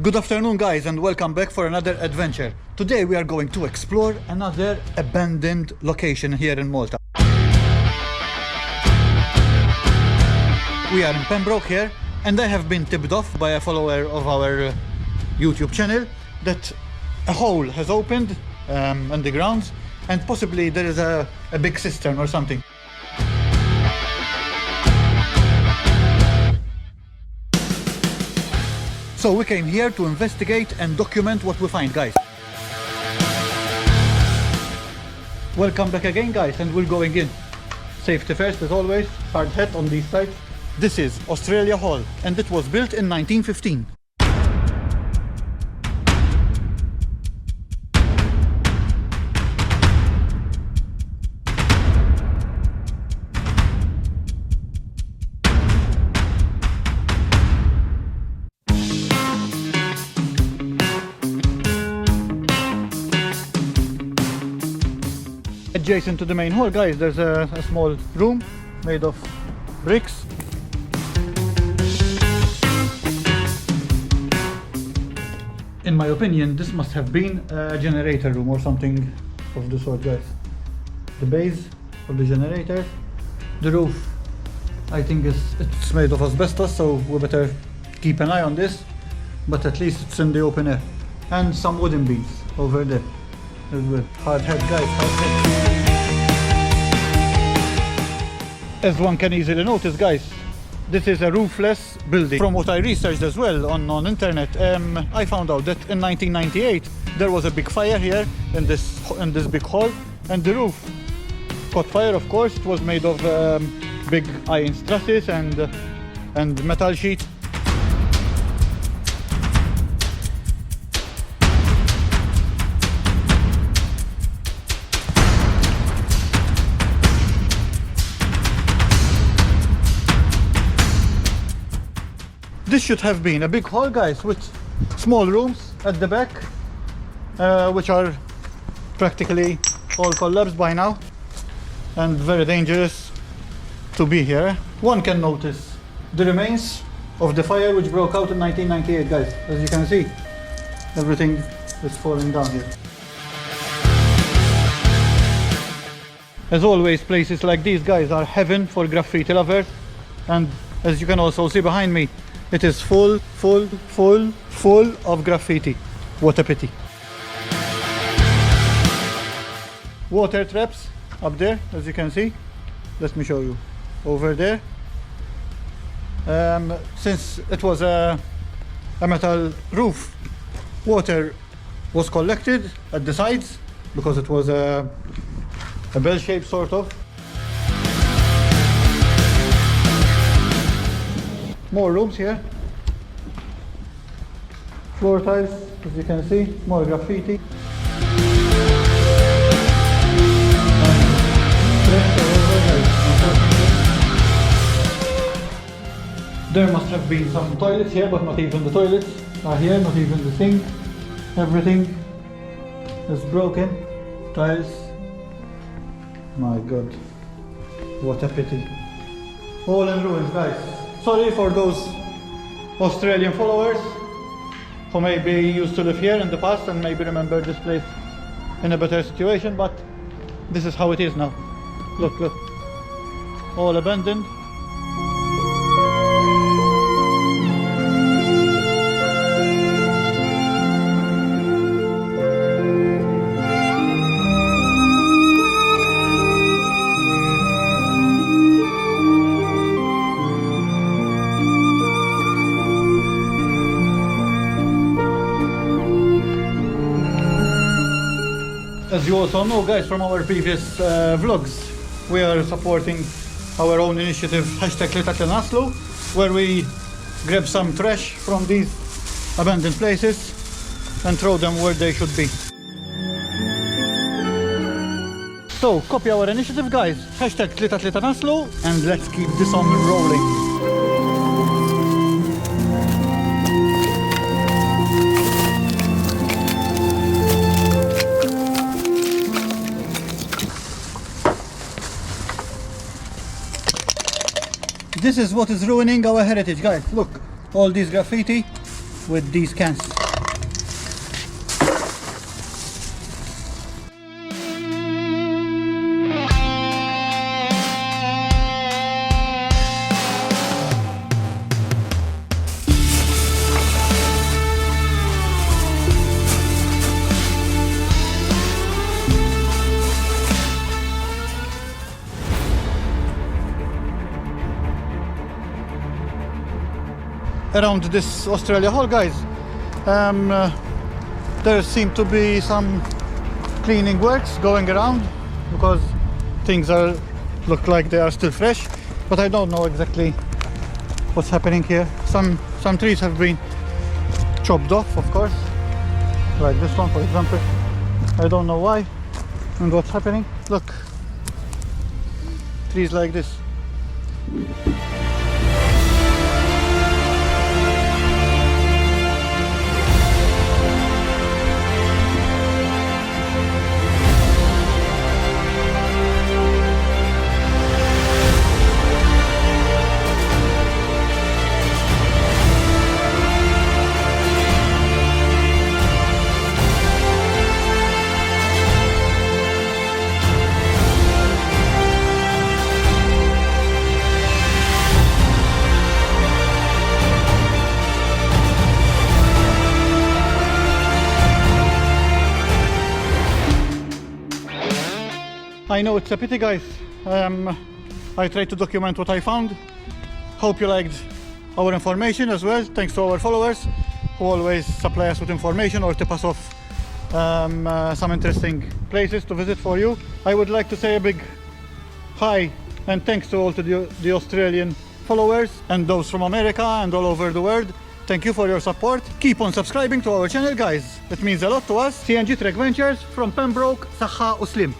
Good afternoon guys, and welcome back for another adventure. Today we are going to explore another abandoned location here in Malta. We are in Pembroke here, and I have been tipped off by a follower of our YouTube channel that a hole has opened in the grounds, and possibly there is a big cistern or something. So we came here to investigate and document what we find, guys. Welcome back again, guys, and we're going in. Safety first, as always. Hard hat on these sides. This is Australia Hall, and it was built in 1915. Adjacent to the main hall, guys, there's a small room made of bricks. In my opinion, this must have been a generator room or something of the sort, guys. The base of the generator. The roof, I think it's made of asbestos, so we better keep an eye on this, but at least it's in the open air. And some wooden beams over there as well. Hard head, guys, hard head. As one can easily notice, guys, this is a roofless building. From what I researched as well on internet, I found out that in 1998 there was a big fire here in this big hall, and the roof caught fire. Of course, it was made of big iron trusses and metal sheets. This should have been a big hall, guys, with small rooms at the back, which are practically all collapsed by now and very dangerous to be here. One can notice the remains of the fire which broke out in 1998, guys. As you can see, everything is falling down here. As always, places like these, guys, are heaven for graffiti lovers, and as you can also see behind me, it is full of graffiti. What a pity. Water traps up there, as you can see. Let me show you. Over there. Since it was a metal roof, water was collected at the sides because it was a bell shape sort of. More rooms here. Floor tiles, as you can see, more graffiti. There must have been some toilets here, but not even the toilets are here, not even the sink. Everything is broken. Tiles. My God, what a pity. All in ruins, guys. Sorry for those Australian followers who maybe used to live here in the past and maybe remember this place in a better situation, but this is how it is now. Look, all abandoned. As you also know, guys, from our previous vlogs, we are supporting our own initiative, #LetaTlenaslu, where we grab some trash from these abandoned places and throw them where they should be. So, copy our initiative, guys, #LetaTlenaslu, and let's keep this on rolling. This is what is ruining our heritage, guys. Look, all these graffiti with these cans. around this Australia Hall, guys. There seem to be some cleaning works going around because things look like they are still fresh, but I don't know exactly what's happening here. Some trees have been chopped off, of course, like this one, for example. I don't know why and what's happening. Look, trees like this. I know it's a pity, guys. I tried to document what I found. Hope you liked our information as well. Thanks to our followers who always supply us with information or tip us off some interesting places to visit for you. I would like to say a big hi and thanks to all the Australian followers and those from America and all over the world. Thank you for your support. Keep on subscribing to our channel, guys. It means a lot to us. CNG Trekventures from Pembroke, Saha Uslim.